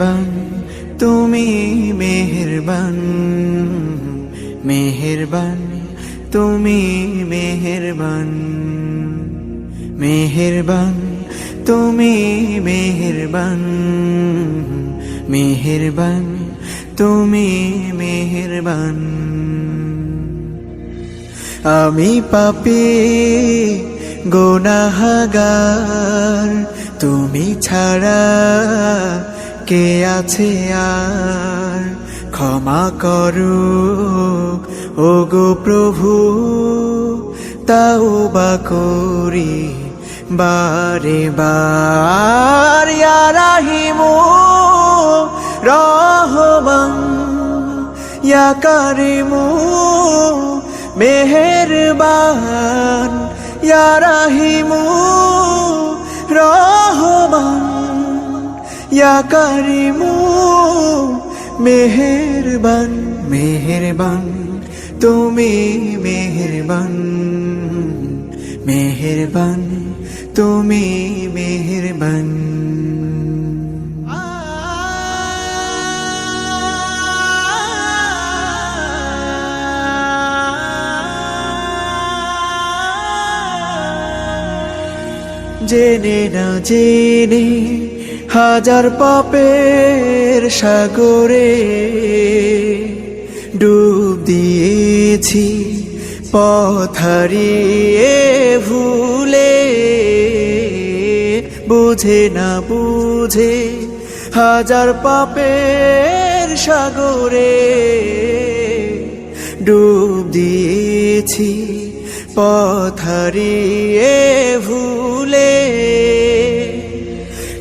বান তুমি মেহেরবান, মেহেরবান তুমি মেহেরবান, মেহেরবান তুমি মেহেরবান, মেহেরবান তুমি মেহেরবান। আমি পাপী গুনাহগার, তুমি ছাড়া কে আছে আর? ক্ষমা করো ওগো প্রভু, তাওবা করি বারে বার। ইয়া রাহিমু রহমান, ইয়া কারিমু মেহেরবান, ইয়া রাহিমু রহমান, ইয়া কারিমু মেহেরবান, মেহেরবান তুমি মেহেরবান, মেহেরবান তুমি মেহেরবান। জেনে না জেনে হাজার পাপের সাগরে ডুব দিয়েছি, পথ হারিয়ে ভুলে। বুঝে না বুঝে হাজার পাপের সাগরে ডুব দিয়েছি, পথ হারিয়ে ভুলে।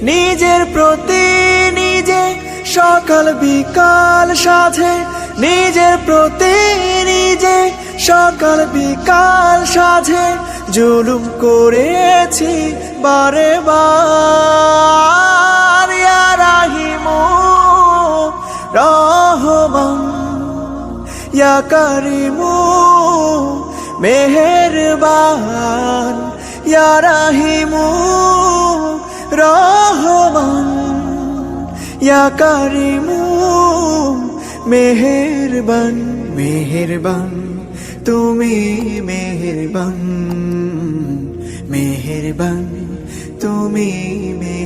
নিজের প্রতি নিজে সকাল বিকাল সাধে, নিজের প্রতি নিজে সকাল বিকাল সাধে জুলুম করেছি বারে বার। ইয়া রাহিমু রহমান, ইয়া কারিমু মেহেরবান, ইয়া রাহিমু রহমান, ইয়া কারিমু মেহেরবান, মেহেরবান তুমি মেহেরবান, মেহেরবান তুমি মেহেরবান।